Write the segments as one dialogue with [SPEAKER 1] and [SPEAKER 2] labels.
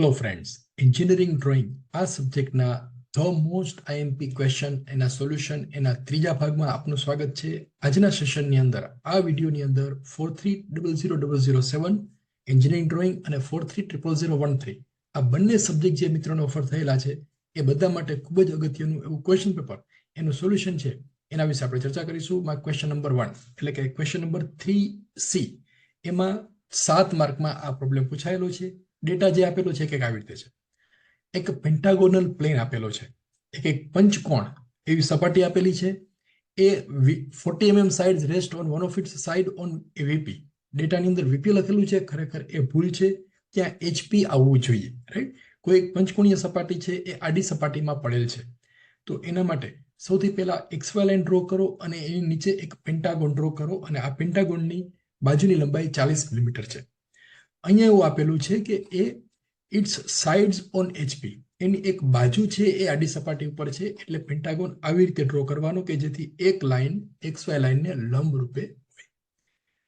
[SPEAKER 1] Hello friends, engineering drawing આ સબ્જેક્ટના the most IMP question એના solution એના ત્રીજા ભાગમાં આપનું સ્વાગત છે. આજના સેશનની અંદર આ વિડીયોની અંદર 43000007 એન્જિનિયરિંગ ડ્રોઈંગ અને 43000013 આ બંને સબ્જેક્ટ જે મિત્રોને ઓફર થયેલા છે એ બધા માટે ખૂબ જ અગત્યનું એવું ક્વેશ્ચન પેપર એનું સોલ્યુશન છે એના વિશે આપણે ચર્ચા કરીશું. ક્વેશ્ચન નંબર 1 એટલે કે ક્વેશ્ચન નંબર 3C એમાં 7 માર્કમાં આ પ્રોબ્લેમ પૂછાયેલો છે. ડેટા જે આપેલો છે કે આવી રીતે છે. એક પેન્ટાગોનલ પ્લેન આપેલો છે, એક પંચકોણ એવી સપાટી આપેલી છે. એ 40 mm side rest on one of its side on A VP. ડેટાની અંદર વીપી લખેલું છે, ખરેખર એ ભૂલ છે. ત્યાં એચપી આવવું જોઈએ, રાઈટ. કોઈ એક પંચકોણીય સપાટી છે એ આડી સપાટીમાં પડેલ છે. તો એના માટે સૌથી પહેલા XY લાઇન ડ્રો કરો અને એની નીચે એક પેન્ટાગોન ડ્રો કરો અને આ પેન્ટાગોનની બાજુની લંબાઈ 40 મિલીમીટર છે. અહીંયા એવું આપેલું છે કે એ ઇટ્સ સાઇડ્સ ઓન એચપી, એની એક બાજુ છે એ આડી સપાટી ઉપર છે. એટલે પેન્ટાગોન આવી રીતે ડ્રો કરવાનો કે જેથી એક લાઇન XY લાઇનને લંબ રૂપે હોય.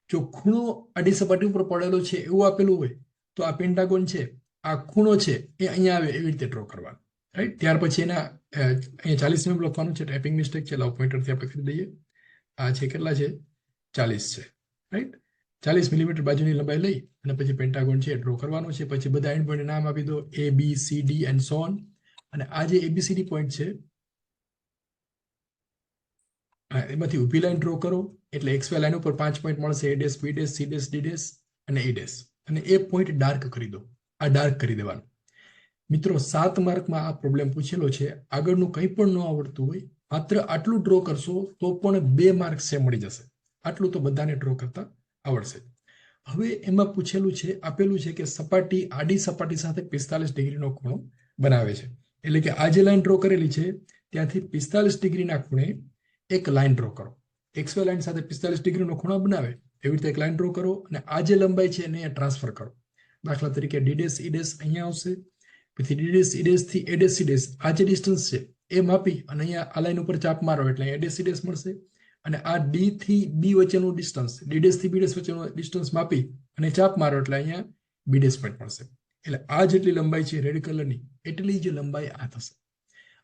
[SPEAKER 1] જો ખૂણો આડી સપાટી ઉપર પડેલો છે એવું આપેલું હોય તો આ પેન્ટાગોન છે, આ ખૂણો છે એ અહીંયા આવે એવી રીતે ડ્રો કરવાનો, રાઈટ. ત્યાર પછી એના અહીંયા 40 mm લખવાનું છે, ટાઈપિંગ મિસ્ટેક છે, લવ પોઈન્ટરથી આપણે કરી દઈએ. આ છે કેટલા છે? 40 છે, રાઈટ. 40 મિલીમીટર બાજુની લંબાઈ લઈ અને પછી પેન્ટાગોન છે ડ્રો કરવાનો છે. પછી બધા એન્ડ પોઈન્ટ નામ આપી દો, A B C D and so on. અને આ જે ABCD પોઈન્ટ છે એમાંથી ઊભી લાઈન ડ્રો કરો એટલે XY લાઈન ઉપર 5 પોઈન્ટ મળશે, A dash, B dash, C dash, D dash અને A ડેશ. અને એ પોઈન્ટ ડાર્ક કરી દો. આ ડાર્ક કરી દેવાનું. મિત્રો 7 માર્કમાં આ પ્રોબ્લેમ પૂછેલો છે. આગળનું કંઈ પણ ન આવડતું હોય માત્ર આટલું ડ્રો કરશો તો પણ 2 માર્ક છે મળી જશે. આટલું તો બધાને ડ્રો કરતા આવડશે. હવે એમાં પૂછેલું છે, આપેલું છે કે સપાટી આડી સપાટી સાથે 45 ડિગ્રીનો ખૂણો બનાવે છે. એટલે કે આ જે લાઈન ડ્રો કરેલી છે ત્યાંથી 45 ડિગ્રીના ખૂણે એક લાઈન ડ્રો કરો. XY લાઈન સાથે 45 ડિગ્રીનો ખૂણો બનાવે એવી રીતે એક લાઈન ડ્રો કરો અને આ જે લંબાઈ છે એને ટ્રાન્સફર કરો. દાખલા તરીકે D ડેશ E ડેશ અહીંયા આવશે, પછી D ડેશ E ડેશ થી A ડેશ C ડેશ આ જે ડિસ્ટન્સ છે એ માપી અને અહીંયા આ લાઈન ઉપર ચાપ મારો એટલે A ડેશ C ડેશ મળશે. અને આ D થી B વચ્ચેનું ડિસ્ટન્સ, D ડેશ થી B ડેશ વચ્ચેનું ડિસ્ટન્સ માપી અને ચાપ મારો એટલે અહીંયા B ડેશ પોઈન્ટ મળશે. એટલે આ જેટલી લંબાઈ છે રેડ કલરની એટલી જ લંબાઈ આ થશે.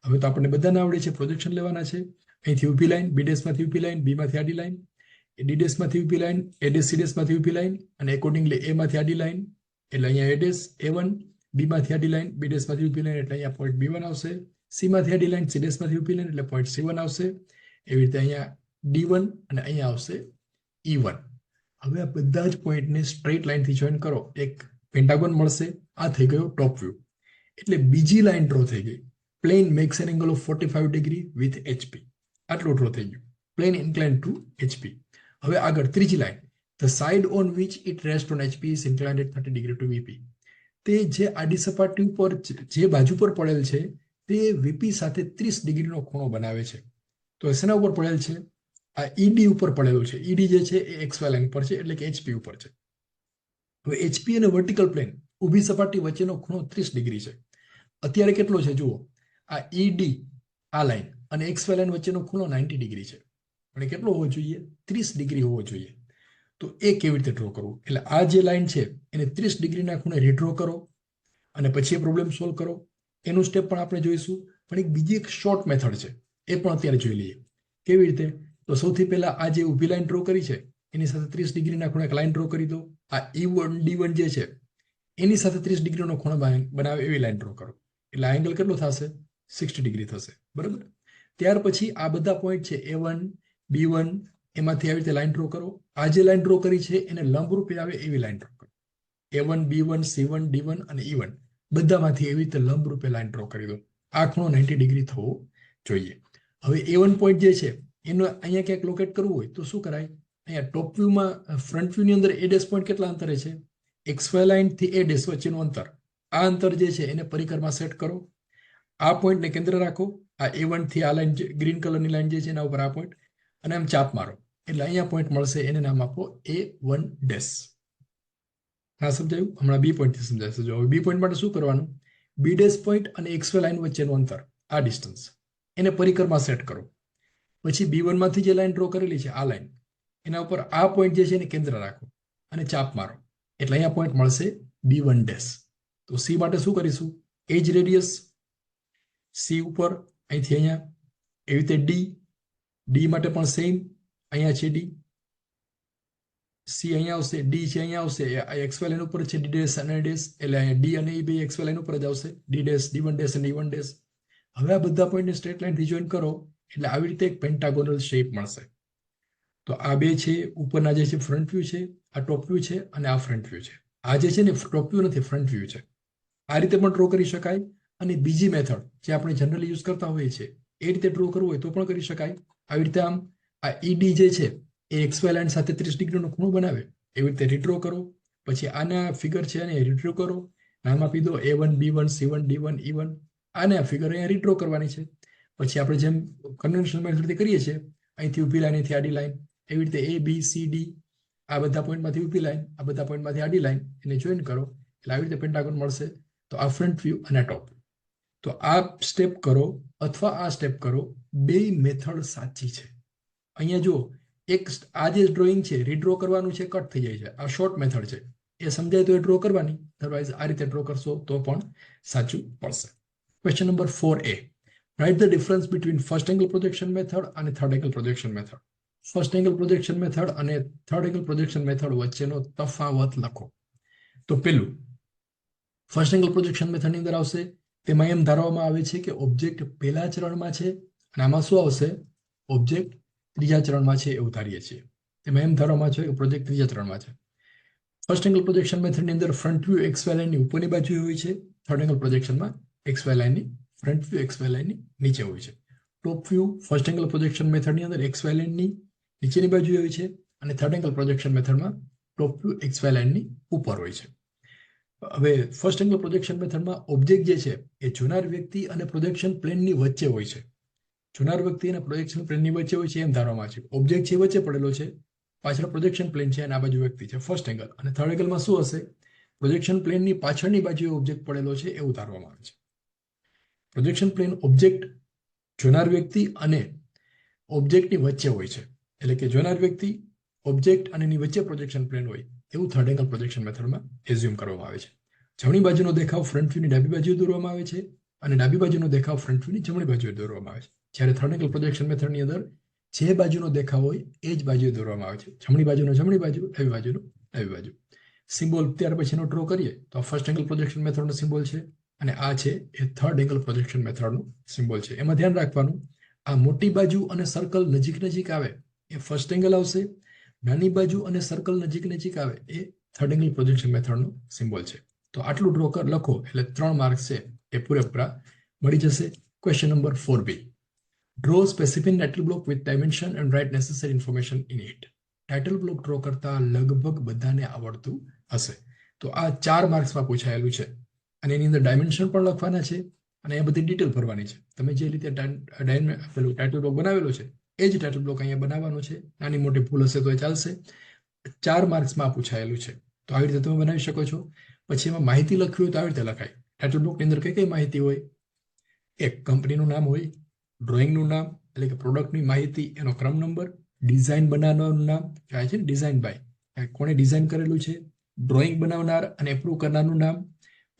[SPEAKER 1] હવે તો આપણને બધાને આવડે છે, પ્રોજેક્શન લેવાના છે. અહીંથી ઊભી લાઈન, B ડેશમાંથી ઊભી લાઈન, B માંથી આડી લાઈન, D ડેશમાંથી ઊભી લાઈન, A ડેશ C ડેશમાંથી ઊભી લાઈન અને એકોર્ડિંગલી A માંથી આડી લાઈન એટલે અહીંયા A ડેશ A1, B માંથી આડી લાઈન, B ડેશમાંથી ઊભી લાઈન એટલે અહીંયા પોઈન્ટ B1 આવશે, C માંથી આડી લાઈન, C ડેશમાંથી ઊભી લાઈન એટલે પોઈન્ટ C1 આવશે. એવી રીતે અહીંયા D1 અને અહીંયા આવશે E1. હવે આ બધા જ પોઈન્ટને સ્ટ્રેટ લાઈનથી જોઈન કરો, એક પેન્ટાગોન મળશે. આ થઈ ગયો ટોપ વ્યૂ. એટલે બીજી લાઈન ડ્રો થઈ ગઈ. Plane makes an angle of 45 degree with HP. આટલું ડ્રો થઈ ગયું. Plane inclined to HP. હવે આગળ ત્રીજી line, the side on which it rest on HP is inclined at 30 degree to VP. તે જે આડી સપાટી ઉપર જે બાજુ પર પડેલ છે તે VP સાથે 30 ડિગ્રીનો ખૂણો બનાવે છે. તો શેના ઉપર પડેલ છે? આ ED ઉપર પડેલું છે. ED જે છે એ XY લાઈન પર છે એટલે કે HP ઉપર છે. હવે HP અને વર્ટિકલ પ્લેન ઊભી સપાટી વચ્ચેનો ખૂણો 30 ડિગ્રી છે. અત્યારે કેટલો છે જુઓ, આ ED આ લાઈન અને XY લાઈન વચ્ચેનો ખૂણો 90 ડિગ્રી છે. પણ કેટલો હોવો જોઈએ? 30 ડિગ્રી હોવો જોઈએ. તો એ કેવી રીતે ડ્રો કરવું? એટલે આ જે લાઈન છે એને 30 ડિગ્રીના ખૂણે રીડ્રો કરો અને પછી એ પ્રોબ્લેમ સોલ્વ કરો. એનું સ્ટેપ પણ આપણે જોઈશું. પણ એક બીજી એક શોર્ટ મેથડ છે એ પણ અત્યારે જોઈ લઈએ. કેવી રીતે? તો સૌથી પહેલા આ જે ઊભી લાઈન ડ્રો કરી છે એની સાથે 30 ડિગ્રીના ખૂણે એક લાઈન ડ્રો કરી દો. આ E1 D1 જે છે એની સાથે 30 ડિગ્રીનો ખૂણો બનાવે એવી લાઈન ડ્રો કરો. એટલે આ એંગલ કેટલો થશે? 60 ડિગ્રી થશે, બરાબર. ત્યાર પછી આ બધા પોઈન્ટ છે A1 B1 એમાંથી આવી રીતે લાઈન ડ્રો કરો. આ જે લાઈન ડ્રો કરી છે એને લંબરૂપે આવે એવી લાઈન ડ્રો કરો. A1 B1 C1 D1 અને E1 બધામાંથી એવી રીતે લંબરૂપે લાઈન ડ્રો કરી દો. આ ખૂણો 90 ડિગ્રી થવો જોઈએ. હવે A1 પોઈન્ટ જે છે એનો અહીંયા ક્યાંક લોકેટ કરવું હોય તો શું કરાય? અહીંયા ટોપ વ્યૂમાં ફ્રન્ટ વ્યૂની અંદર A ડેશ પોઈન્ટ કેટલા અંતરે છે? XY લાઈન થી A ડેશ વચ્ચેનું અંતર. આ અંતર જે છે એને પરિકરમાં સેટ કરો. આ પોઈન્ટને કેન્દ્ર રાખો. આ A1 થી આ લાઈન ગ્રીન કલરની લાઈન જે છે એના ઉપર આ પોઈન્ટ અને આમ ચાપ મારો એટલે અહીંયા પોઈન્ટ મળશે. એને નામ આપો A1 ડેશ. હા, સમજાયું? હમણાં B પોઈન્ટથી સમજાશે. જો હવે B પોઈન્ટ માટે શું કરવાનું? B ડેશ પોઈન્ટ અને XY લાઈન વચ્ચેનું અંતર, આ ડિસ્ટન્સ એને પરિકરમાં સેટ કરો. પછી B1 માંથી જે લાઈન ડ્રો કરેલી છે આ લાઈન એના ઉપર આ પોઈન્ટ જે છે એને કેન્દ્ર રાખો અને ચાપ મારો એટલે અહીંયા પોઈન્ટ મળશે B1 ડેશ. તો સી માટે શું કરીશું? એજ રેડિયસ સી ઉપર અહીંથી અહીંયા, એવી રીતે ડી માટે પણ સેમ, અહીંયા છે ડી, સી અહીંયા આવશે, ડી છે અહીંયા આવશે, એક્સવાય લાઈન ઉપર છે ડી ડેશ અને ડેશ, એટલે ડી અને એ બે એક્સવાય લાઈન ઉપર જ આવશે, ડી ડેશ, ડી1 ડેશ અને ઈ1 ડેશ. હવે આ બધા પોઈન્ટને સ્ટ્રેટ લાઈન રિજોઈન કરો એટલે આવી રીતે એક પેન્ટાગોનલ શેપ મળશે. તો આ બે છે ઉપરના જે છે ફ્રન્ટ વ્યૂ છે, આ ટોપ વ્યૂ છે અને આ ફ્રન્ટ વ્યૂ છે. આ જે છે ને ટોપ વ્યૂ નથી, ફ્રન્ટ વ્યૂ છે. આ રીતે પણ ડ્રો કરી શકાય. અને બીજી મેથડ જે આપણે જનરલી યુઝ કરતા હોઈએ છીએ એ રીતે ડ્રો કરવું હોય તો પણ કરી શકાય. આવી રીતે આમ આ ઈડી જે છે એ એક્સવાય લાઈન સાથે 30 ડિગ્રીનો ખૂણો બનાવે, એવી રીતે રીડ્રો કરો. પછી આના ફિગર છે અને રીડ્રો કરો, નામ આપી દો A1 B1 C1 D1 E1. આને આ ફિગર અહીંયા રીડ્રો કરવાની છે. પછી આપણે જેમ કન્વેન્શનલ મેથડથી કરીએ છીએ, અહીંથી ઊભી લાઈન, અહીંથી આડી લાઈન, એવી રીતે A B C D આ બધા પોઈન્ટમાંથી ઊભી લાઈન, આ બધા પોઈન્ટમાંથી આડી લાઈન, એને જોઈન કરો એટલે આવી રીતે પેન્ટાગોન મળશે. તો આ ફ્રન્ટ વ્યૂ અને ટોપ. તો આ સ્ટેપ કરો અથવા આ સ્ટેપ કરો, બે મેથડ સાચી છે. અહીંયા જુઓ, એક આ જે ડ્રોઈંગ છે રીડ્રો કરવાનું છે, કટ થઈ જાય છે, આ શોર્ટ મેથડ છે, એ સમજાય તો એ ડ્રો કરવાની, અધરવાઇઝ આ રીતે ડ્રો કરશો તો પણ સાચું પડશે. Question number 4A. Write the difference between first angle projection method અને third angle projection method. First angle projection method અને થર્ડ એંગલ પ્રોજેક્શન મેથડ વચ્ચેનો તફાવત લખો. તો પેલું ફર્સ્ટ એંગલ પ્રોજેક્શન મેથડની અંદર આવશે, તેમાં એમ ધારવામાં આવે છે કે ઓબ્જેક્ટ પહેલા ચરણમાં છે અને આમાં શું આવશે? ઓબ્જેક્ટ ત્રીજા ચરણમાં છે એવું ધારીએ છીએ. તેમાં એમ ધારવામાં છે કે પ્રોજેક્ટ ત્રીજા ચરણમાં છે. ફર્સ્ટ એંગલ પ્રોજેક્શન મેથડની અંદર ફ્રન્ટ વ્યૂ એક્સવાય લાઈનની ઉપરની બાજુએ હોય છે, થર્ડ એંગલ પ્રોજેક્શનમાં એક્સવાય લાઈનની ફ્રન્ટ વ્યૂ એક્સવાય લાઈનની નીચે હોય છે. Top view first angle projection મેથડની અંદર એક્સવાય લાઈનની નીચેની બાજુએ હોય છે અને થર્ડ એંગલ પ્રોજેક્શન મેથડમાં ટોપ વ્યૂ એક્સવાય લાઈનની ઉપર હોય છે. હવે ફર્સ્ટ એંગલ પ્રોજેક્શન મેથડમાં ઓબ્જેક્ટ જે છે એ જોનાર વ્યક્તિ અને પ્રોજેક્શન પ્લેનની વચ્ચે હોય છે. જોનાર વ્યક્તિ અને પ્રોજેક્શન પ્લેનની વચ્ચે હોય છે એમ ધારવામાં છે. ઓબ્જેક્ટ છે વચ્ચે પડેલો છે, પાછળ પ્રોજેક્શન પ્લેન છે અને આ બાજુ વ્યક્તિ છે, ફર્સ્ટ એંગલ. અને થર્ડ એંગલમાં શું હશે? પ્રોજેક્શન પ્લેનની પાછળની બાજુએ ઓબ્જેક્ટ પડેલો છે એવું ધારવામાં આવે છે. પ્રોજેક્શન પ્લેન ઓબ્જેક્ટ, જોનાર વ્યક્તિ અને ઓબ્જેક્ટની વચ્ચે હોય છે, એટલે કે જોનાર વ્યક્તિ, ઓબ્જેક્ટ અને એની વચ્ચે પ્રોજેક્શન પ્લેન હોય એવું થર્ડ એંગલ પ્રોજેક્શન મેથડમાં એઝ્યુમ કરવામાં આવે છે. જમણી બાજુનો દેખાવ ફ્રન્ટ વ્યૂની ડાબી બાજુએ દોરવામાં આવે છે અને ડાબી બાજુનો દેખાવ ફ્રન્ટ વ્યૂની જમણી બાજુએ દોરવામાં આવે છે. જ્યારે થર્ડ એંગલ પ્રોજેક્શન મેથડની અંદર જે બાજુનો દેખાવ હોય એ જ બાજુએ દોરવામાં આવે છે. જમણી બાજુનો જમણી બાજુ, ડાબી બાજુનો ડાબી બાજુ. સિમ્બોલ ત્યાર પછીનો ડ્રો કરીએ તો આ ફર્સ્ટ એંગલ પ્રોજેક્શન મેથડનો સિમ્બોલ છે અને આ છે એ થર્ડ એંગલ પ્રોજેક્શન મેથડનો સિમ્બોલ છે. એમાં ધ્યાન રાખવાનું, આ મોટી બાજુ અને સર્કલ નજીક નજીક આવે એ ફર્સ્ટ એંગલ આવશે, નાની બાજુ અને સર્કલ નજીક નજીક આવે એ થર્ડ એંગલ પ્રોજેક્શન મેથડનો સિમ્બોલ છે. તો આટલું ડ્રો લખો એટલે 3 માર્ક્સ છે એ પૂરેપૂરા મળી જશે. Question number 4B. Draw specific title block with dimension and write necessary information in it. Title block draw કરતા લગભગ બધાને આવડતું હશે. તો આ 4 માર્ક્સમાં પૂછાયેલું છે અને એની અંદર ડાયમેન્શન પણ લખવાના છે અને એ બધી ડિટેલ ભરવાની છે. તમે જે રીતે પેલું ટાઇટલ બ્લોક બનાવેલો છે એ જ ટાઇટલ બ્લોક અહીંયા બનાવવાનો છે. નાની મોટી ભૂલ હશે તો એ ચાલશે. 4 માર્ક્સમાં પૂછાયેલું છે તો આવી રીતે તમે બનાવી શકો છો. પછી એમાં માહિતી લખવી હોય તો આવી રીતે લખાય. ટાઇટલ બ્લોકની અંદર કઈ કઈ માહિતી હોય? એક કંપનીનું નામ હોય, ડ્રોઈંગનું નામ એટલે કે પ્રોડક્ટની માહિતી, એનો ક્રમ નંબર, ડિઝાઇન બનાવનારનું નામ, છે ને ડિઝાઇન બાય, કોણે ડિઝાઇન કરેલું છે, ડ્રોઈંગ બનાવનાર અને એપ્રૂવ કરનારનું નામ,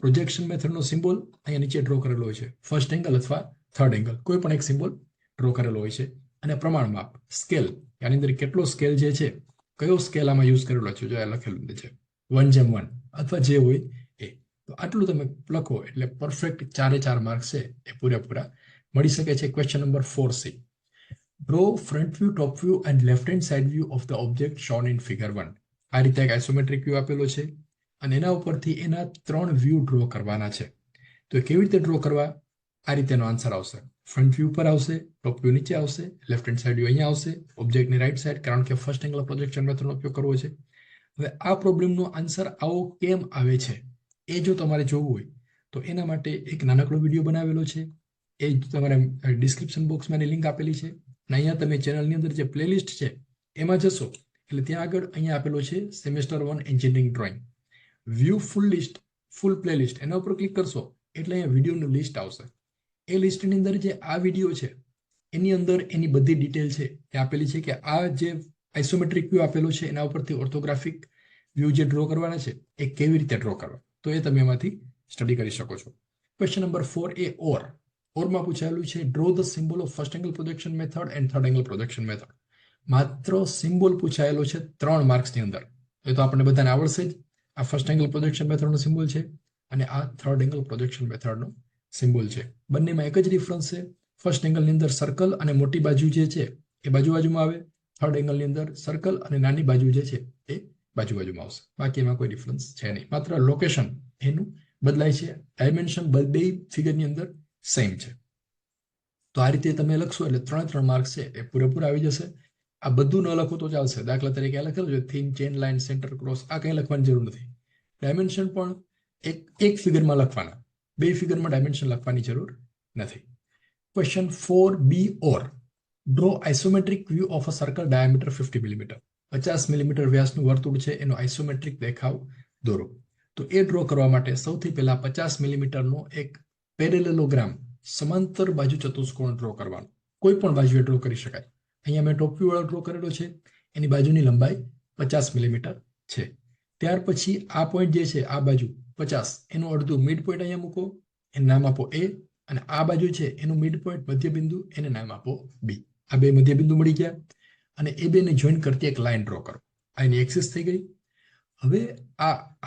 [SPEAKER 1] પ્રોજેક્શન મેથડનો સિમ્બોલ અહીંયા નીચે ડ્રો કરેલો હોય છે, ફર્સ્ટ એંગલ અથવા થર્ડ એંગલ કોઈ પણ એક સિમ્બોલ ડ્રો કરેલો હોય છે, અને પ્રમાણ માપ, સ્કેલ, આની અંદર કેટલો સ્કેલ જે છે, કયો સ્કેલ આમાં યુઝ કરેલો છે, જો આ લખેલું છે 1:1 અથવા જે હોય એ. તો આટલું તમે લખો એટલે પરફેક્ટ 4 માર્ક્સ છે એ પૂરેપૂરા મળી શકે છે. Question number 4C. Draw front view, top view and left hand side view of the object shown in figure 1. આ રીતે એક આઇસોમેટ્રિક વ્યૂ આપેલો છે અને એના ઉપરથી એના 3 વ્યૂ ડ્રો કરવાના છે. તો કેવી રીતે ડ્રો કરવા? આ રીતેનો આન્સર આવશે. ફ્રન્ટ વ્યૂ પર આવશે, ટોપ વ્યૂ નીચે આવશે, લેફ્ટ હેન્ડ સાઇડ વ્યૂ અહીંયા આવશે, ઓબ્જેક્ટની રાઈટ સાઇડ, કારણ કે ફર્સ્ટ એંગલ પ્રોજેક્શન મેથડનો ઉપયોગ કરવો છે. હવે આ પ્રોબ્લેમનો આન્સર આવો કેમ આવે છે એ જો તમારે જોવું હોય તો એના માટે એક નાનકડો વિડીયો બનાવેલો છે, એ તમારે ડિસ્ક્રિપ્શન બોક્સમાં લિંક આપેલી છે અને અહીંયા તમે ચેનલની અંદર જે પ્લેલિસ્ટ છે એમાં જશો એટલે ત્યાં આગળ અહીંયા આપેલો છે સેમેસ્ટર 1 એન્જિનિયરિંગ ડ્રોઈંગ વ્યૂ ફૂલ લિસ્ટ, ફૂલ પ્લેલિસ્ટ, એના ઉપર ક્લિક કરશો એટલે અહીંયા વિડીયોનું લિસ્ટ આવશે. એ લિસ્ટની અંદર જે આ વિડીયો છે એની અંદર એની બધી ડિટેલ છે એ આપેલી છે કે આ જે આઇસોમેટ્રિક વ્યૂ આપેલો છે એના ઉપરથી ઓર્થોગ્રાફિક વ્યૂ જે ડ્રો કરવાના છે એ કેવી રીતે ડ્રો કરવા, તો એ તમે એમાંથી સ્ટડી કરી શકો છો. ક્વેશ્ચન નંબર 4A ઓરમાં પૂછાયેલું છે draw the symbol of first angle projection method and third angle projection method. માત્ર સિમ્બોલ પૂછાયેલો છે 3 માર્ક્સની અંદર. એ તો આપણને બધાને આવડશે જ. આ ફર્સ્ટ એંગલ પ્રોજેક્શન મેથડનો સિમ્બોલ છે અને આ થર્ડ એંગલ પ્રોજેક્શન મેથડનો સિમ્બોલ છે. બંનેમાં એક જ ડિફરન્સ છે. ફર્સ્ટ એંગલની અંદર સર્કલ અને મોટી બાજુ જે છે એ બાજુમાં આવે. થર્ડ એંગલની અંદર સર્કલ અને નાની બાજુ જે છે એ બાજુમાં આવશે. બાકી એમાં કોઈ ડિફરન્સ છે નહીં. માત્ર લોકેશન એનું બદલાય છે. ડાયમેન્શન બે ફિગરની અંદર સેમ છે. તો આ રીતે તમે લખશો એટલે 3 માર્ક્સ છે એ પૂરેપૂરા આવી જશે. આ બધું ન લખો તો ચાલશે. દાખલા તરીકે આ લખેલું છે theme, chain line, centre cross, આ કંઈ લખવાની જરૂર નથી. ડાયમેન્શન પણ એક ફિગરમાં લખવાના, 2 ફિગરમાં ડાયમેન્શન લખવાની જરૂર નથી. Question 4B draw isometric view of a circle diameter 50 millimetre. 50 millimetre વ્યાસનું વર્તુળ છે એનો આઇસોમેટ્રિક દેખાવ દોરો. તો એ ડ્રો કરવા માટે સૌથી પહેલા 50 મિલીમીટરનો એક પેરેલેલોગ્રામ સમાંતર બાજુ ચતુષ્કોણ ડ્રો કરવાનો. કોઈ પણ બાજુએ ડ્રો કરી શકાય. અહીંયા મેં ટોપ વ્યૂ વાળો ડ્રો કરેલો છે. એની બાજુની લંબાઈ 50 મિલીમીટર છે. ત્યાર પછી આ પોઈન્ટ જે છે આ બાજુ 50 એનું અડધું મિડ પોઈન્ટ અહીંયા મૂકો, એને નામ આપો A. અને આ બાજુ છે એનું મિડ પોઈન્ટ મધ્યબિંદુ, એને નામ આપો B. આ બે મધ્યબિંદુ મળી ગયા અને એ બેને જોઈન કરતી એક લાઈન ડ્રો કરો. આ એની એક્સિસ થઈ ગઈ. હવે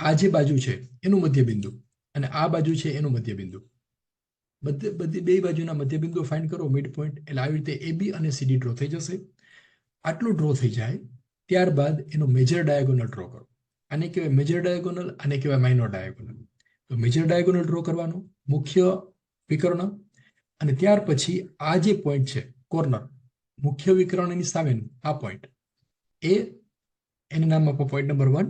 [SPEAKER 1] આ જે બાજુ છે એનું મધ્યબિંદુ અને આ બાજુ છે એનું મધ્યબિંદુ, બધી બે બાજુના મધ્યબિંદુ ફાઇન્ડ કરો, મિડ પોઈન્ટ. એટલે આવી રીતે AB અને CD ડ્રો થઈ જશે. આટલું ડ્રો થઈ જાય ત્યારબાદ એનો મેજર ડાયાગોનલ ડ્રો કરો. આને કહેવાય મેજર ડાયાગોનલ, આને કહેવાય માઇનોર ડાયાગોનલ. તો મેજર ડાયાગોનલ ડ્રો કરવાનો, મુખ્ય વિકર્ણ. અને ત્યાર પછી આ જે પોઈન્ટ છે કોર્નર, મુખ્ય વિકર્ણની સામેનું આ પોઈન્ટ એને નામ આપો પોઈન્ટ નંબર 1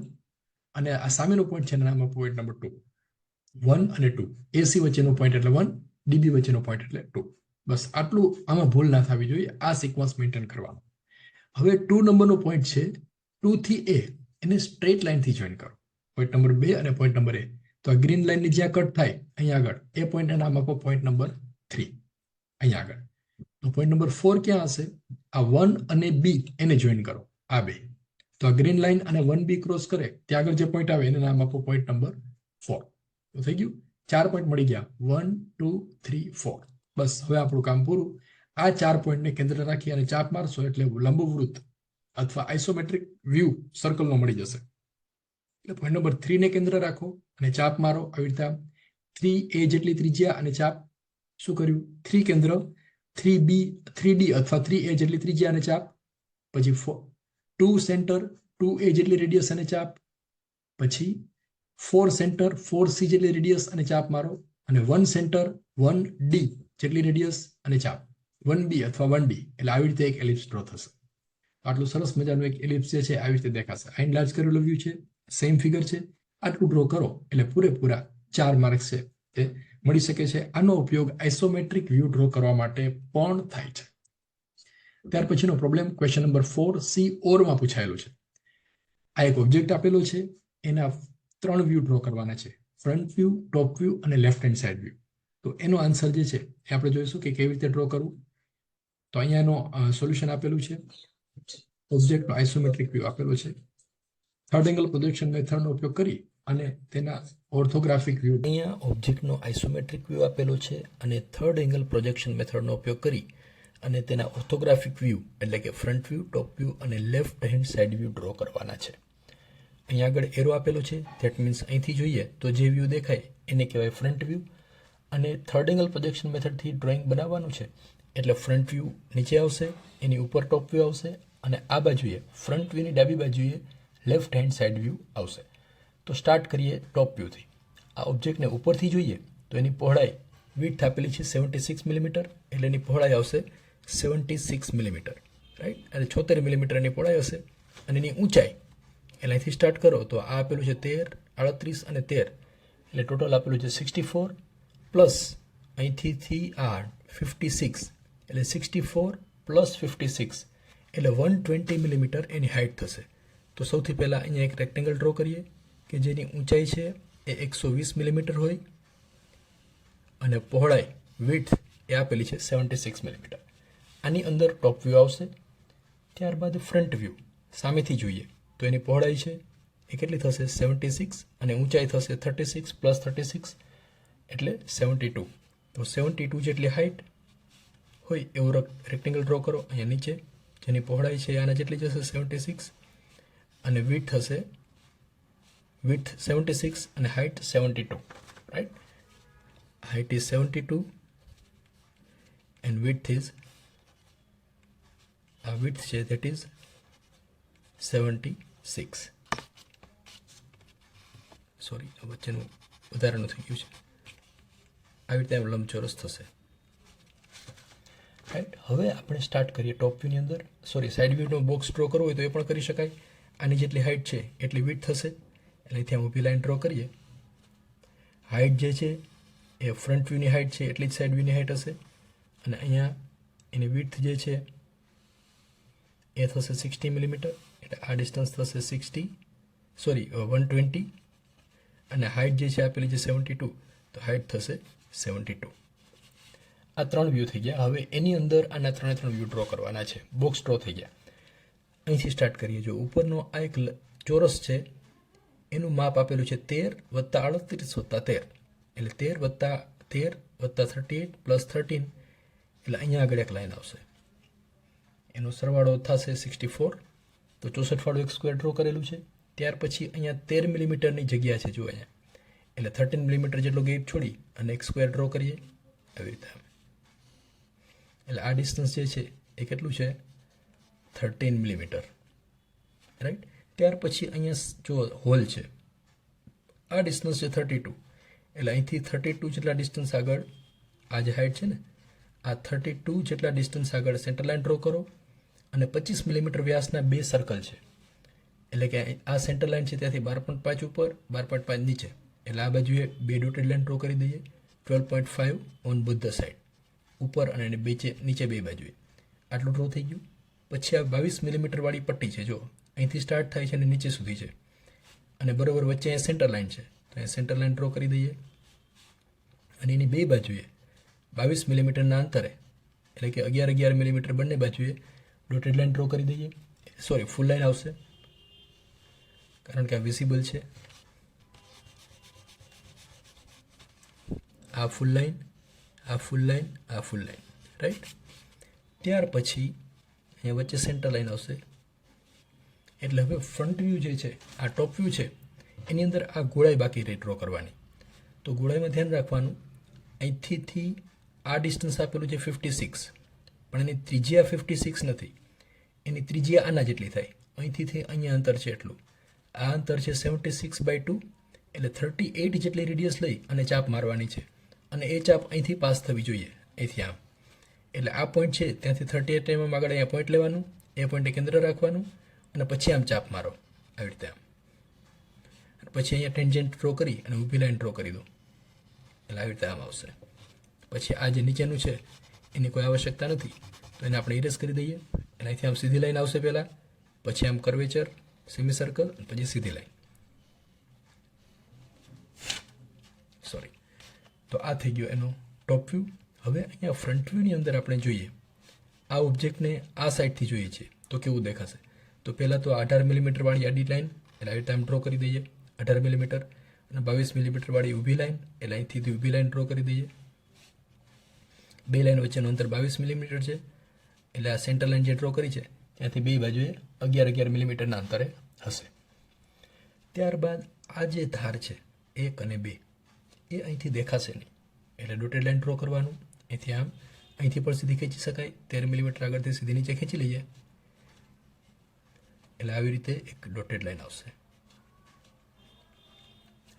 [SPEAKER 1] અને આ સામેનો પોઈન્ટ છે એને નામ આપો પોઈન્ટ નંબર 2. 1 અને 2 AC વચ્ચેનો પોઈન્ટ એટલે 1, DB વચ્ચેનો પોઈન્ટ એટલે 2. બસ આટલું. આમાં ભૂલ ના થવી જોઈએ. આ સિક્વન્સ મેન્ટેન કરવાનો. હવે 2 નંબરનો પોઈન્ટ છે 2 થી A, એને સ્ટ્રેટ લાઇનથી જોઈન કરો. પોઈન્ટ નંબર 2 અને પોઈન્ટ નંબર A. તો આ ગ્રીન લાઇનની જ્યાં કટ થાય અહીંયા આગળ એ પોઈન્ટને નામ આપો પોઈન્ટ નંબર 3 અહીંયા આગળ. તો પોઈન્ટ નંબર 4 ક્યાં હશે? આ 1 અને B એને જોઈન કરો, આ બે. તો આ ગ્રીન લાઇન અને 1B ક્રોસ કરે ત્યાં આગળ જે પોઈન્ટ આવે એને નામ આપો પોઈન્ટ નંબર 4. તો થઈ ગયું. 4 પોઈન્ટ મળી ગયા, 1 2 3 4. બસ હવે આપણું કામ પૂરું. આ 4 પોઈન્ટને કેન્દ્ર રાખી અને ચાપ મારશો એટલે લંબવૃત્ત અથવા આઇસોમેટ્રિક વ્યૂ સર્કલનો મળી જશે. એટલે પોઈન્ટ નંબર 3 ને કેન્દ્ર રાખો અને ચાપ મારો. આવી રીતે 3A જેટલી ત્રિજ્યા અને ચાપ. શું કર્યું? 3 કેન્દ્ર, 3D અથવા 3A જેટલી ત્રિજ્યા અને ચાપ. પછી 2 સેન્ટર, 2A જેટલી રેડિયસ અને ચાપ. પછી 4 સેન્ટર, 4C જેટલી રેડિયસ અને ચાપ મારો. અને 1 સેન્ટર, 1D જેટલી રેડિયસ અને ચાપ. 1B અથવા 1D. એટલે આવી રીતે એક એલિપ્સ ડ્રો થશે. આટલું સરસ મજાનું એક એલિપ્સ જે છે આવી રીતે દેખાશે. આ એનલાર્જ કરેલો વ્યૂ છે, સેમ ફિગર છે. આટલું ડ્રો કરો એટલે પૂરેપૂરા 4 માર્ક્સ છે તે મળી શકે છે. આનો ઉપયોગ આઇસોમેટ્રિક વ્યૂ ડ્રો કરવા માટે પણ થાય છે. ત્યાર પછીનો પ્રોબ્લેમ ક્વેશ્ચન નંબર 4C માં પૂછાયેલો છે. આ એક ઓબ્જેક્ટ આપેલો છે, એના 3 વ્યૂ ડ્રો કરવાના છે, ફ્રન્ટ વ્યૂ, ટોપ વ્યૂ અને લેફ્ટ હેન્ડ સાઇડ વ્યૂ. તો એનો આન્સર જે છે એ આપણે જોઈશું કે કેવી રીતે ડ્રો કરવું. તો અહીંયા એનો સોલ્યુશન આપેલું છે. ઓબ્જેક્ટનો આઇસોમેટ્રિક વ્યૂ આપેલો છે. થર્ડ એંગલ પ્રોજેક્શન મેથડનો ઉપયોગ કરી અને તેના ઓર્થોગ્રાફિક વ્યૂ.
[SPEAKER 2] અહીંયા ઓબ્જેક્ટનો આઇસોમેટ્રિક વ્યૂ આપેલો છે અને થર્ડ એંગલ પ્રોજેક્શન મેથડનો ઉપયોગ કરી અને તેના ઓર્થોગ્રાફિક વ્યૂ એટલે કે ફ્રન્ટ વ્યૂ, ટોપ વ્યૂ અને left hand side view draw કરવાના છે. અહીંયા આગળ એરો આપેલો છે. ધેટ મીન્સ અહીંથી જોઈએ તો જે વ્યૂ દેખાય એને કહેવાય ફ્રન્ટ વ્યૂ. અને થર્ડ એંગલ પ્રોજેક્શન મેથડથી ડ્રોઈંગ બનાવવાનું છે એટલે ફ્રન્ટ વ્યૂ નીચે આવશે, એની ઉપર ટોપ વ્યૂ આવશે અને આ બાજુએ ફ્રન્ટ વ્યૂની ડાબી બાજુએ લેફ્ટ હેન્ડ સાઇડ વ્યૂ આવશે. તો સ્ટાર્ટ કરીએ ટોપ વ્યૂથી. આ ઓબ્જેક્ટને ઉપરથી જોઈએ તો એની પહોળાઈ વિડ્થ આપેલી છે 76 મિલીમીટર, એટલે એની પહોળાઈ આવશે 76 મિલીમીટર, રાઈટ. અને 76 મિલીમીટરની પહોળાઈ હશે. અને એની ઊંચાઈ એટલે અહીંથી સ્ટાર્ટ કરો તો આ આપેલું છે 13, 38 અને 13, એટલે ટોટલ આપેલું છે 64 પ્લસ અહીંથી આ 56 એટલે 64 પ્લસ 56 એટલે 120 મિલીમીટર એની હાઇટ થશે. તો સૌથી પહેલાં અહીંયા એક રેક્ટેંગલ ડ્રો કરીએ કે જેની ઊંચાઈ છે એ 120 મિલીમીટર હોય અને પહોળાઈ વિડ્થ એ આપેલી છે 76 મિલીમીટર. આની અંદર ટોપ વ્યૂ આવશે. ત્યારબાદ ફ્રન્ટ વ્યૂ સામેથી જોઈએ તો એની પહોળાઈ છે એ કેટલી થશે 76 અને ઊંચાઈ થશે 36 પ્લસ 36 એટલે 72. તો 72 જેટલી હાઇટ હોય એવો રેક્ટેંગલ ડ્રો કરો અહીંયા નીચે, જેની પહોળાઈ છે આના જેટલી જશે 76, અને વિડ્થ હશે 76 અને height 72, right. Height is 72 and width is width છે that is 76. સોરી, વચ્ચેનું ઉદાહરણ થઈ ગયું છે. આવી રીતે લંબચોરસ થશે, રાઈટ. હવે આપણે સ્ટાર્ટ કરીએ ટોપ વ્યૂની અંદર. સોરી, સાઈડ વ્યૂનો બોક્સ ડ્રો કરવો હોય તો એ પણ કરી શકાય. આની જેટલી હાઇટ છે એટલી વિડ્થ થશે, એટલે અહીંથી આમ ઊભી લાઈન ડ્રો કરીએ. હાઇટ જે છે એ ફ્રન્ટ વ્યૂની હાઇટ છે એટલી જ સાઈડ વ્યૂની હાઇટ હશે, અને અહીંયા એની વિડ્થ જે છે એ થશે 60 મિલીમીટર, એટલે આ ડિસ્ટન્સ થશે 120, અને હાઇટ જે છે આપેલી છે 72, તો હાઇટ થશે 72. આ 3 વ્યૂ થઈ ગયા. હવે એની અંદર આના 3 વ્યૂ ડ્રો કરવાના છે. બોક્સ ડ્રો થઈ ગયા. અહીંથી સ્ટાર્ટ કરીએ. જો ઉપરનો આ એક ચોરસ છે એનું માપ આપેલું છે 13 + 38 + 13, એટલે 13 + 13 + 38 + 13, એટલે અહીંયા આગળ એક લાઈન આવશે. એનો સરવાળો થશે 64. તો 64 વાળું એક સ્ક્વેર ડ્રો કરેલું છે. ત્યાર પછી અહીંયા 13 મિલીમીટરની જગ્યા છે, જો અહીંયા, એટલે 13 મિલીમીટર જેટલો ગેપ છોડી અને એક સ્ક્વેર ડ્રો કરીએ આવી રીતે. એટલે આ ડિસ્ટન્સ જે છે એ કેટલું છે 13 મિલીમીટર, રાઈટ. ત્યાર પછી અહીંયા જો હોલ છે, આ ડિસ્ટન્સ છે 32, એટલે અહીંથી 32 જેટલા ડિસ્ટન્સ આગળ આ જે હાઇટ છે ને, આ 32 જેટલા ડિસ્ટન્સ આગળ સેન્ટર લાઇન ડ્રો કરો, અને 25 મિલીમીટર વ્યાસના 2 સર્કલ છે, એટલે કે આ સેન્ટર લાઇન છે ત્યાંથી 12.5 ઉપર, 12.5 નીચે, એટલે આ બાજુએ 2 ડોટેડ લાઇન ડ્રો કરી દઈએ. 12.5 ઓન બોથ ધ સાઇડ, ઉપર અને નીચે 2 બાજુએ. આટલું ડ્રો થઈ ગયું. પછી આ 22 મિલીમીટર વાળી પટ્ટી છે, જો અહીંથી સ્ટાર્ટ થાય છે અને નીચે સુધી છે, અને બરોબર વચ્ચે અહીંયા સેન્ટર લાઇન છે, તો અહીંયા સેન્ટર લાઇન ડ્રો કરી દઈએ. અને એની 2 બાજુએ 22 મિલીમીટરના અંતરે, એટલે કે 11 મિલીમીટર બંને બાજુએ ડોટેડ લાઇન ડ્રો કરી દઈએ. સોરી, ફૂલ લાઇન આવશે, કારણ કે આ વિઝિબલ છે. આ ફૂલ લાઇન, આ ફૂલ લાઇન, આ ફૂલ લાઇન, રાઈટ. ત્યાર પછી અહીંયા વચ્ચે સેન્ટર લાઇન આવશે. એટલે હવે ફ્રન્ટ વ્યૂ જે છે, આ ટોપ વ્યૂ છે, એની અંદર આ ગોળાઈ બાકી રહી ડ્રો કરવાની. તો ગોળાઈમાં ધ્યાન રાખવાનું, અહીંથી આ ડિસ્ટન્સ આપેલું છે 56, પણ એની ત્રિજ્યા 56 નથી, એની ત્રિજ્યા આના જેટલી થાય. અહીંથી અહીંયા અંતર છે એટલું. આ અંતર છે 76/2, એટલે 38 જેટલી રેડિયસ લઈ અને ચાપ મારવાની છે, અને એ ચાપ અહીંથી પાસ થવી જોઈએ, અહીંથી આમ. એટલે આ પોઈન્ટ છે ત્યાંથી 38 mm આગળ અહીંયા પોઈન્ટ લેવાનું, એ પોઈન્ટે કેન્દ્ર રાખવાનું, અને પછી આમ ચાપ મારો આવી રીતે આમ. પછી અહીંયા ટેન્જન્ટ ડ્રો કરી અને ઊભી લાઈન ડ્રો કરી દો, એટલે આવી રીતે આમ આવશે. પછી આ જે નીચેનું છે એની કોઈ આવશ્યકતા નથી, તો એને આપણે ઇરેઝ કરી દઈએ. અને અહીંથી આમ સીધી લાઈન આવશે પહેલાં, પછી આમ કર્વેચર, સેમી સર્કલ, પછી સીધી લાઈન. સોરી. તો આ થઈ ગયો એનો ટોપ વ્યૂ. હવે અહીંયા ફ્રન્ટ વ્યૂની અંદર આપણે જોઈએ, આ ઓબ્જેક્ટને આ સાઈડથી જોઈએ છીએ તો કેવું દેખાશે. તો પહેલાં તો 18 મિલીમીટર વાળી આડી લાઈન, એટલે આવી રીતે આમ ડ્રો કરી દઈએ 18 મિલીમીટર, અને 22 મિલીમીટર વાળી ઊભી લાઈન, એટલે અહીંથી ઊભી લાઈન ડ્રો કરી દઈએ. 2 લાઈન વચ્ચેનું અંતર 22 મિલીમીટર છે, એટલે આ સેન્ટર લાઈન જે ડ્રો કરી છે ત્યાંથી 2 બાજુએ 11 મિલીમીટરના અંતરે હશે. ત્યારબાદ આ જે ધાર છે 1 અને 2, એ અહીંથી દેખાશે નહીં, એટલે ડોટેડ લાઈન ડ્રો કરવાનું. અહીંથી આમ, અહીંથી પણ સીધી ખેંચી શકાય, 13 મિલીમીટર આગળથી સીધી નીચે ખેંચી લઈએ, એટલે આવી રીતે એક ડોટેડ લાઈન આવશે,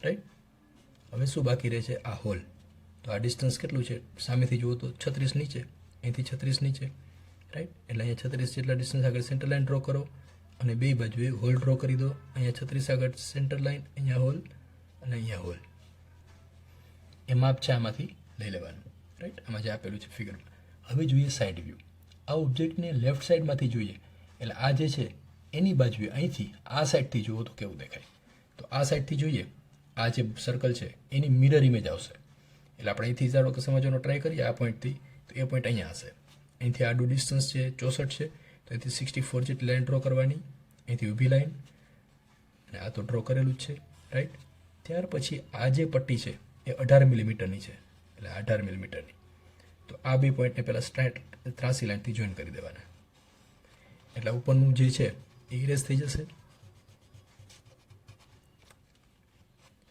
[SPEAKER 2] રાઈટ. હવે શું બાકી રહે છે? આ હોલ. તો આ ડિસ્ટન્સ કેટલું છે? સામેથી જુઓ તો 36 નીચે, અહીંથી 36 નીચે, રાઈટ. એટલે અહીંયા 36 જેટલા ડિસ્ટન્સ આગળ સેન્ટર લાઈન ડ્રો કરો, અને 2 બાજુએ હોલ ડ્રો કરી દો. અહીંયા 36 આગળ સેન્ટર લાઈન, અહીંયા હોલ, અને અહીંયા હોલ. એ માપ છે આમાંથી લઈ લેવાનું, રાઈટ. આમાં જે આપેલું છે ફિગરમાં. હવે જોઈએ સાઈડ વ્યૂ. આ ઓબ્જેક્ટને લેફ્ટ સાઈડમાંથી જોઈએ, એટલે આ જે છે એની બાજુએ અહીંથી આ સાઈડથી જુઓ તો કેવું દેખાય. તો આ સાઈડથી જોઈએ, આ જે સર્કલ છે એની મિરર ઇમેજ આવશે. એટલે આપણે અહીંથી ધારો કે સમજવાનો ટ્રાય કરીએ આ પોઈન્ટથી, તો એ પોઈન્ટ અહીંયા હશે. અહીંથી આડું ડિસ્ટન્સ છે 64 છે, તો અહીંથી 64 જેટલી લાઈન ડ્રો કરવાની, અહીંથી ઊભી લાઈન, અને આ તો ડ્રો કરેલું જ છે, રાઈટ. ત્યાર પછી આ જે પટ્ટી છે એ 18 મિલીમીટરની છે, એટલે 18 મિલીમીટરની. તો આ બે પોઈન્ટને પહેલાં સ્ટ્રેટ ત્રાસી લાઇનથી જોઈન કરી દેવાના. એટલે ઉપરનું જે છે એ ઇરેઝ થઈ જશે,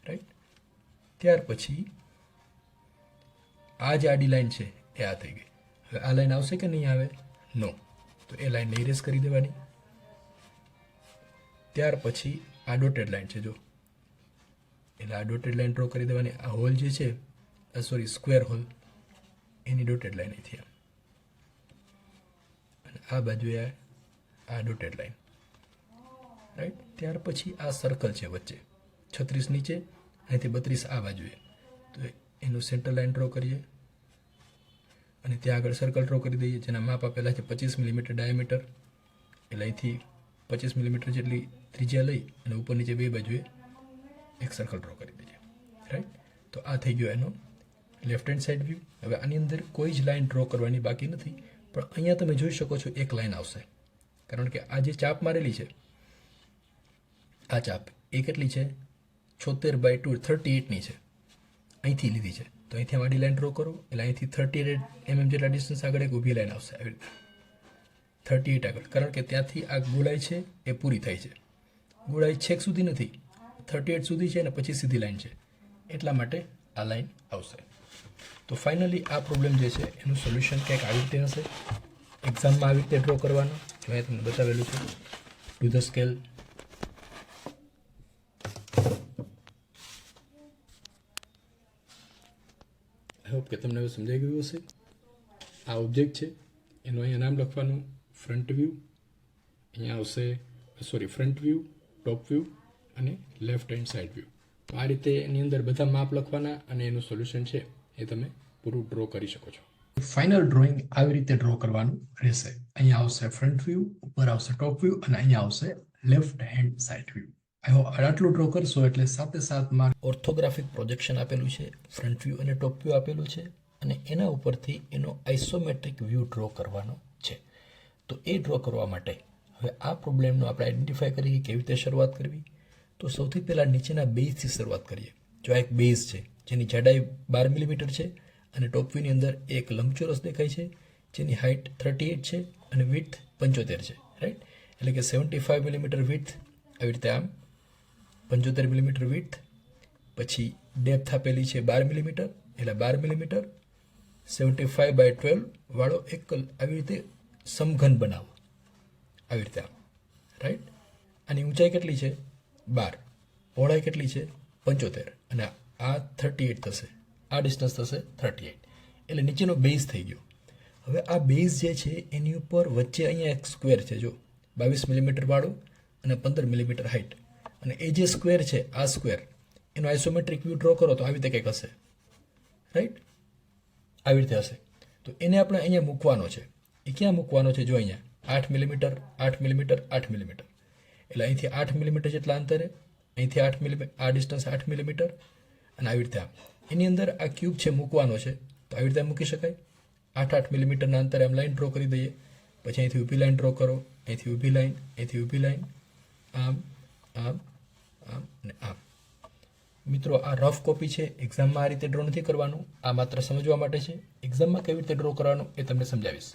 [SPEAKER 2] રાઈટ. ત્યાર પછી આ જે આડી લાઈન છે એ આ થઈ ગઈ. હવે આ લાઈન આવશે કે નહીં આવે? નો. તો એ લાઈનને ઇરેઝ કરી દેવાની. ત્યાર પછી આ ડોટેડ લાઈન છે જો, એટલે આ ડોટેડ લાઈન ડ્રો કરી દેવાની. આ હોલ જે છે, સોરી સ્ક્વેર હોલ, એની ડોટેડ લાઈન અહીંથી આમ, અને આ બાજુએ આ ડોટેડ લાઈન, રાઈટ. ત્યાર પછી આ સર્કલ છે વચ્ચે 36 નીચે, અહીંથી 32 આ બાજુએ, તો એનું સેન્ટર લાઈન ડ્રો કરીએ અને ત્યાં આગળ સર્કલ ડ્રો કરી દઈએ, જેના માપ આપેલા છે 25 મિલીમીટર ડાયામીટર. એટલે અહીંથી 25 મિલીમીટર જેટલી ત્રિજ્યા લઈ અને ઉપર નીચે બે બાજુએ એક સર્કલ ડ્રો કરી દઈએ, રાઈટ. તો આ થઈ ગયો એનો લેફ્ટ હેન્ડ સાઈડ વ્યૂ. હવે આની અંદર કોઈ જ લાઈન ડ્રો કરવાની બાકી નથી, પણ અહીંયા તમે જોઈ શકો છો એક લાઈન આવશે, કારણ કે આ જે ચાપ મારેલી છે, આ ચાપ એ કેટલી છે? 76/2 38ની છે, અહીંથી લીધી છે. તો અહીંથી આડી લાઈન ડ્રો કરો, એટલે અહીંથી 38 mm જેટલા ડિસ્ટન્સ આગળ એક ઊભી લાઈન આવશે, આવી રીતે 38 આગળ, કારણ કે ત્યાંથી આ ગોળાઈ છે એ પૂરી થાય છે. ગોળાઈ છેક સુધી નથી, 38 સુધી છે ને પછી સીધી લાઈન છે, એટલા માટે આ લાઈન આવશે. તો ફાઇનલી આ પ્રોબ્લેમ જે છે એનું સોલ્યુશન કંઈક આવી રીતે હશે. એક્ઝામમાં આવી રીતે ડ્રો કરવાનો, જો અહીંયા તમને બતાવેલું છે to the scale. I hope કે તમને હવે સમજાઈ ગયું હશે. આ ઓબ્જેક્ટ છે, એનું અહીંયા નામ લખવાનું ફ્રન્ટ વ્યૂ, અહીંયા આવશે sorry front view, top view અને લેફ્ટ હેન્ડ સાઈડ વ્યૂ. તો આ રીતે એની અંદર બધા માપ લખવાના અને એનું સોલ્યુશન છે એ તમે પૂરું ડ્રો કરી શકો છો.
[SPEAKER 1] ફાઇનલ ડ્રોઈંગ આવી રીતે ડ્રો કરવાનું રહેશે. અહીંયા આવશે ફ્રન્ટ વ્યૂ, ઉપર આવશે ટોપ વ્યૂ અને અહીંયા આવશે left hand side view. I hope આટલું ડ્રો કરશો એટલે સાથે સાથમાં
[SPEAKER 2] ઓર્થોગ્રાફિક પ્રોજેક્શન આપેલું છે, ફ્રન્ટ વ્યૂ અને ટોપ વ્યૂ આપેલું છે, અને એના ઉપરથી એનો આઇસોમેટ્રિક વ્યૂ ડ્રો કરવાનો છે. તો એ ડ્રો કરવા માટે હવે આ પ્રોબ્લેમનો આપણે આઈડેન્ટિફાય કરીએ કેવી રીતે શરૂઆત કરવી. તો સૌથી પહેલાં નીચેના બેઝથી શરૂઆત કરીએ. જો આ એક બેઝ છે જેની જાડાઈ 12 મિલીમીટર છે અને ટોપ વ્યૂની અંદર એક લંબચોરસ દેખાય છે જેની હાઇટ 38 છે અને વિડ્થ 75 છે, રાઈટ. એટલે કે 75 મિલીમીટર વિડ્થ, આવી રીતે આમ 75 મિલીમીટર વિડ્થ. પછી ડેપ્થ આપેલી છે 12 મિલીમીટર, એટલે 12 મિલીમીટર 75/12 વાળો એક આવી રીતે સમઘન બનાવો, આવી રીતે આમ, રાઈટ. આની ઊંચાઈ કેટલી છે? 12. પહોળાઈ કેટલી છે? 75. અને આ 38 થશે, આ ડિસ્ટન્સ થશે 38. એટલે નીચેનો બેઝ થઈ ગયો. હવે આ બેઝ જે છે એની ઉપર વચ્ચે અહીંયા એક સ્ક્વેર છે, જો 22 મિલીમીટર વાળો અને 15 મિલીમીટર હાઇટ. અને એ જે સ્ક્વેર છે, આ સ્ક્વેર, એનો આઇસોમેટ્રિક વ્યૂ ડ્રો કરો તો આવી રીતે કંઈક હશે, રાઈટ. આવી રીતે હશે. તો એને આપણે અહીંયા મૂકવાનો છે. એ ક્યાં મૂકવાનો છે? જો અહીંયા 8 મિલીમીટર, 8 મિલીમીટર, 8 મિલીમીટર. એટલે અહીંથી 8 મિલીમીટર જેટલા અંતરે, અહીંથી 8 મિલીમીટર, આ ડિસ્ટન્સ 8 મિલીમીટર, અને આવી રીતે આમ એની અંદર આ ક્યુબ છે મૂકવાનો છે. તો આવી રીતે મૂકી શકાય. 8 મિલીમીટરના અંતરે આમ લાઈન ડ્રો કરી દઈએ. પછી અહીંથી ઊભી લાઈન ડ્રો કરો, અહીંથી ઊભી લાઈન, અહીંથી ઊભી લાઈન, આમ આમ આમ અને આમ. મિત્રો આ રફ કોપી છે, એક્ઝામમાં આ રીતે ડ્રો નથી કરવાનું, આ માત્ર સમજવા માટે છે. એક્ઝામમાં કેવી રીતે ડ્રો કરવાનું એ તમને સમજાવીશ.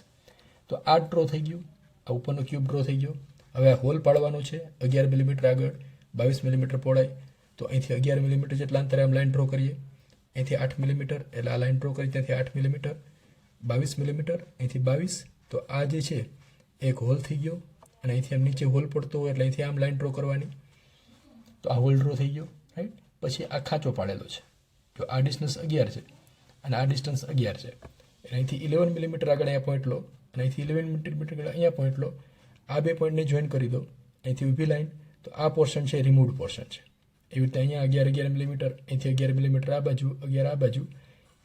[SPEAKER 2] તો આ ડ્રો થઈ ગયું, આ ઉપરનો ક્યુબ ડ્રો થઈ ગયો. હવે આ હોલ પાડવાનો છે 11 મિલીમીટર આગળ, 22 મિલીમીટર પહોળાઈ. તો અહીંથી 11 મિલીમીટર જેટલા અંતરે આમ લાઈન ડ્રો કરીએ. અહીંથી 8 મિલીમીટર, એટલે આ લાઈન ડ્રો કરી ત્યાંથી 8 મિલીમીટર, 22 મિલીમીટર, અહીંથી 22. તો આ જે છે એક હોલ થઈ ગયો, અને અહીંથી આમ નીચે હોલ પડતો હોય એટલે અહીંથી આમ લાઈન ડ્રો કરવાની. તો આ હોલ ડ્રો થઈ ગયો, રાઈટ. પછી આ ખાંચો પાડેલો છે, જો આ ડિસ્ટન્સ 11 છે અને આ ડિસ્ટન્સ 11 છે. એટલે અહીંથી 11 મિલીમીટર આગળ અહીંયા પોઈન્ટ લો, અને અહીંથી 11 મિલીમીટર આગળ અહીંયા પોઈન્ટ લો. આ બે પોઈન્ટને જોઈન કરી દો, અહીંથી ઊભી લાઈન. તો આ પોર્શન છે રિમૂવડ પોર્શન છે. એવી રીતે અહીંયા 11 મિલીમીટર, અહીંથી 11 મિલીમીટર આ બાજુ, 11 આ બાજુ,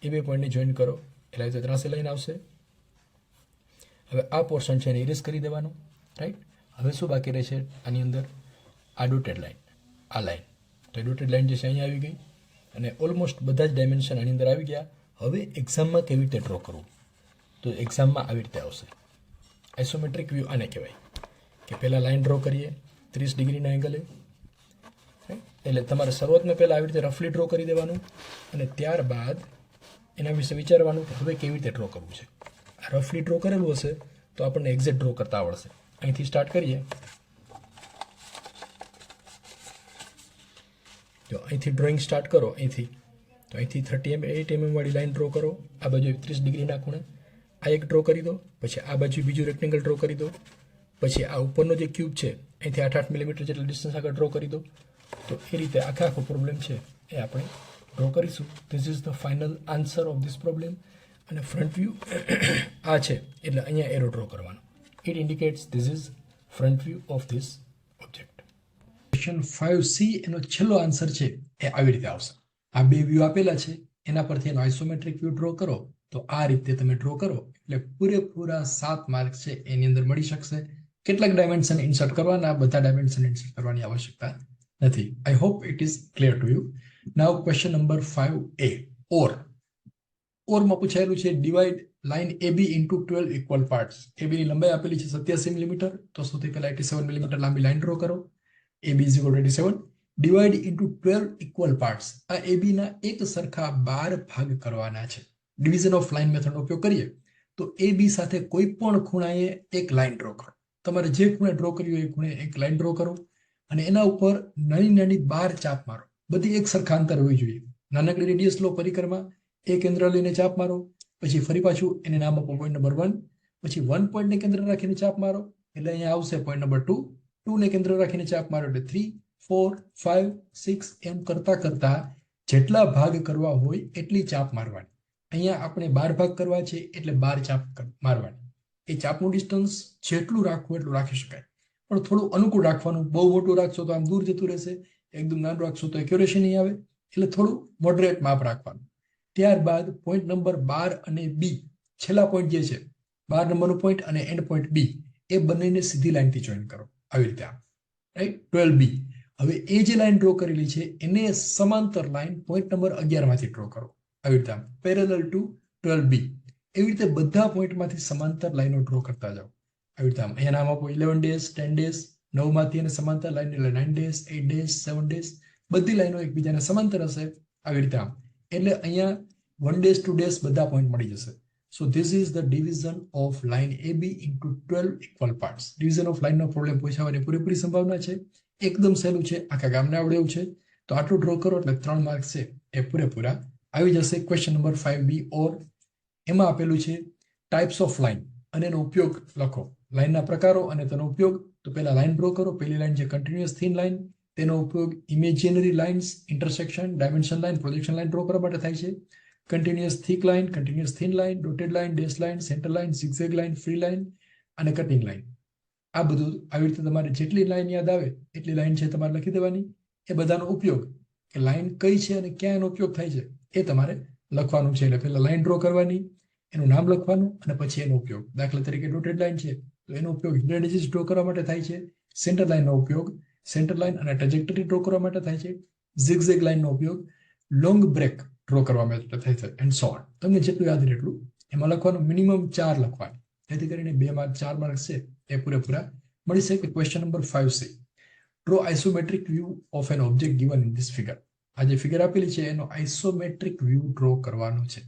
[SPEAKER 2] એ બે પોઈન્ટને જોઈન કરો એટલે રીતે ત્રાસી લાઈન આવશે. હવે આ પોર્શન છે એને ઇરેઝ કરી દેવાનું, રાઈટ. હવે શું બાકી રહેશે આની અંદર? આ ડોટેડ લાઈન, આ લાઈન. તો એ ડોટેડ લાઈન જે છે અહીંયા આવી ગઈ, અને ઓલમોસ્ટ બધા જ ડાયમેન્શન આની અંદર આવી ગયા. હવે એક્ઝામમાં કેવી રીતે ડ્રો કરવું? તો એક્ઝામમાં આવી રીતે આવશે. આઇસોમેટ્રિક વ્યૂ આને કહેવાય કે પહેલાં લાઈન ડ્રો કરીએ 30 ડિગ્રીના એંગલે, એટલે તમારે શરૂઆતમાં પહેલાં આવી રીતે રફલી ડ્રો કરી દેવાનું અને ત્યારબાદ એના વિશે વિચારવાનું કે હવે કેવી રીતે ડ્રો કરવું છે. આ રફલી ડ્રો કરેલું હશે તો આપણને એક્ઝેક્ટ ડ્રો કરતા આવડશે. અહીંથી સ્ટાર્ટ કરીએ. જો અહીંથી ડ્રોઈંગ સ્ટાર્ટ કરો અહીંથી, તો અહીંથી 38 mm વાળી લાઈન ડ્રો કરો. આ બાજુ 30 ડિગ્રીના ખૂણે આ એક ડ્રો કરી દો. પછી આ બાજુ બીજું રેક્ટેંગલ ડ્રો કરી દો. પછી આ ઉપરનો જે ક્યુબ છે અહીંથી 8 મિલીમીટર જેટલા ડિસ્ટન્સ આગળ ડ્રો કરી દો. તો એ રીતે આખો પ્રોબ્લેમ છે એ આપણે ડ્રો કરીશું. This is the final answer of this problem. અને ફ્રન્ટ વ્યૂ આ છે એટલે અહીંયા એરો ડ્રો કરવાનો. It indicates this is front view of this object.
[SPEAKER 1] Question 5C એનો છેલ્લો આન્સર છે એ આવી રીતે આવશે. આ બે વ્યૂ આપેલા છે, એના પરથી એનો આઇસોમેટ્રિક વ્યૂ ડ્રો કરો. તો આ રીતે તમે ડ્રો કરો એટલે પૂરેપૂરા 7 માર્ક છે એની અંદર મળી શકશે. કેટલાક ડાયમેન્શન ઇન્સર્ટ કરવાના, બધા ડાયમેન્શન ઇન્સર્ટ કરવાની આવશ્યકતા નથી. I hope it is clear to you. Now question number 5A, ઓરમાં પૂછાયેલું છે divide line AB into 12 equal parts. AB ની લંબાઈ આપેલી છે 87 મિલીમીટર. તો સૌથી પહેલા 87 મિલીમીટર લાંબી લાઈન ડ્રો કરો. AB is equal to 87. Divide into 12 equal parts. આ AB ના એક સરખા 12 ભાગ કરવાના છે. ડિવિઝન ઓફ લાઇન મેથડનો ઉપયોગ કરીએ તો AB સાથે કોઈ પણ ખૂણાએ એક લાઇન ડ્રો કરો. તમારે જે ખૂણે ડ્રો કર્યું એ ખૂણે એક લાઇન ડ્રો કરો અને એના ઉપર નાની નાની 12 ચાપ મારો. બધી એક સરખા અંતર હોવી જોઈએ. નાનકડી રેડિયસ લો પરિક્રમા, એ કેન્દ્ર લઈને ચાપ મારો. પછી ફરી પાછું એને નામ આપો પોઈન્ટ નંબર 1. પછી 1 પોઈન્ટને કેન્દ્ર રાખીને ચાપ મારો એટલે અહીંયા આવશે પોઈન્ટ નંબર 2. 2 ને કેન્દ્ર રાખીને ચાપ મારો એટલે 3, 4, 5, 6 એમ કરતા કરતા જેટલા ભાગ કરવા હોય એટલી ચાપ મારવાની. અહીંયા આપણે 12 ભાગ કરવા છે એટલે 12 ચાપ મારવાની. એ ચાપનું ડિસ્ટન્સ જેટલું રાખવું એટલું રાખી શકાય, પણ થોડું અનુકૂળ રાખવાનું. બહુ મોટું રાખશો તો આમ દૂર જતું રહેશે, એકદમ નાનું રાખશો તો એક્યુરેસી નહીં આવે, એટલે થોડું મોડરેટ માપ રાખવાનું. ત્યારબાદ પોઈન્ટ નંબર 12 અને B, છેલ્લા પોઈન્ટ જે છે 12 નંબરનો પોઈન્ટ અને એન્ડ પોઈન્ટ B, એ બંનેને સીધી લાઈનથી જોઈન કરો. આવી રીતે આમ, રાઈટ, 12B. હવે એ જે લાઈન ડ્રો કરેલી છે એને સમાંતર લાઈન પોઈન્ટ નંબર 11 માંથી ડ્રો કરો. આવી રીતે આમ, પેરેલલ ટુ 12B. એવી રીતે બધા પોઈન્ટમાંથી સમાંતર લાઈનો ડ્રો કરતા જાઓ. આવી રીતે આમ, અહીંયા નામ આપો 11 ડેઝ, 10 ડેઝ. 9 માંથી એને સમાંતર લાઈન એટલે 9 ડેઝ, 8 ડેઝ, 7 ડેઝ. બધી લાઈનો એકબીજાને સમાંતર હશે. આવી રીતે આમ, એટલે અહીંયા 1 ડેઝ 2 ડેઝ બધા પોઈન્ટ મળી જશે. So this is the division of line AB into 12 equal parts. Division of લાઇનનો પ્રોબ્લેમ પૂછાવાની પૂરેપૂરી સંભાવના છે. એકદમ સહેલું છે, આખા ગામને આવડે એવું છે. તો આટલું ડ્રો કરો એટલે 3 માર્ક્સ છે એ પૂરેપૂરા આવી જશે. ક્વેશ્ચન નંબર 5B, ઓર એમાં આપેલું છે ટાઈપ્સ ઓફ લાઇન અને એનો ઉપયોગ લખો. લાઇનના પ્રકારો અને તેનો ઉપયોગ. તો પહેલા લાઇન ડ્રો કરો. પહેલી લાઇન છે કન્ટિન્યુઅસ થીન લાઇન. તેનો ઉપયોગ imaginary lines, intersection, dimension line, projection line draw કરવા માટે થાય છે. Continuous thick line, continuous thin line, dotted line, dash line, centre line, zigzag line, free line અને કટિંગ લાઇન. આ બધું આવી રીતે તમારે જેટલી લાઇન યાદ આવે એટલી લાઇન છે તમારે લખી દેવાની. એ બધાનો ઉપયોગ, કે લાઇન કઈ છે અને ક્યાં એનો ઉપયોગ થાય છે એ તમારે લખવાનું છે. એટલે પહેલા લાઇન ડ્રો કરવાની, એનું નામ લખવાનું અને પછી એનો ઉપયોગ. દાખલા તરીકે ડોટેડ લાઇન છે તો એનો ઉપયોગ હિડન ડ્રો કરવા માટે થાય છે. સેન્ટર લાઇનનો ઉપયોગ સેન્ટર લાઇન અને ટ્રેજેક્ટરી ડ્રો કરવા માટે થાય છે. ઝિગઝેગ લાઇનનો ઉપયોગ લોંગ બ્રેક ડ્રો કરવા માટે થાય છે, એન્ડ સો ઓન. તમને જેટલું યાદ રહે એટલું એમાં લખવાનું. મિનિમમ 4 લખવાની, જેથી કરીને 2 માર્ક 4 માર્ક છે એ પૂરેપૂરા મળી શકે. Question number 5C, draw isometric view of N object given in this figure. આ જે ફિગર આપેલી છે એનો આઇસોમેટ્રિક વ્યૂ ડ્રો કરવાનો છે.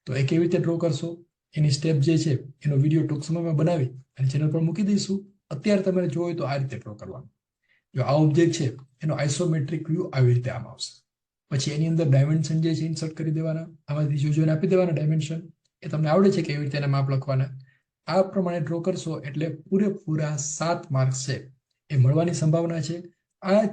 [SPEAKER 1] તો એ કેવી રીતે ડ્રો કરશો એની સ્ટેપ જે છે એનો વિડીયો ટૂંક સમયમાં બનાવી અને ચેનલ પર મૂકી દઈશું. અત્યારે તમે જોવો તો આ રીતે ડ્રો કરવાનું. જો આ ઓબ્જેક્ટ છે એનો આઇસોમેટ્રિક વ્યૂ આવી રીતે આમ આવશે. પછી એની અંદર ડાયમેન્શન જે છે ઇન્સર્ટ કરી દેવાના. આમાંથી જોઈને આપી દેવાના ડાયમેન્શન. એ તમને આવડે છે કે એવી રીતે એના માપ લખવાના. આ પ્રમાણે ડ્રો કરશો એટલે પૂરેપૂરા 7 માર્ક્સ છે એ મળવાની સંભાવના છે. આ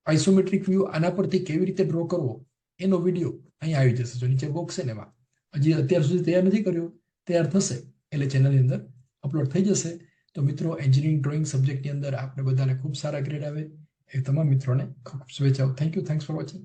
[SPEAKER 1] આઇસોમેટ્રિક વ્યૂ આના પરથી કેવી રીતે ડ્રો કરવો એનો વિડીયો અહીંયા આવી જશે. જો નીચે બોક્સ છે ને એમાં, હજી અત્યાર સુધી તૈયાર નથી કર્યો, તૈયાર થશે એટલે ચેનલની અંદર અપલોડ થઈ જશે. તો મિત્રો, એન્જિનિયરિંગ ડ્રોઈંગ સબ્જેક્ટની અંદર આપણે બધાને ખૂબ સારા ગ્રેડ આવે એ તમામ મિત્રોને ખૂબ શુભેચ્છાઓ. Thank you, thanks for watching.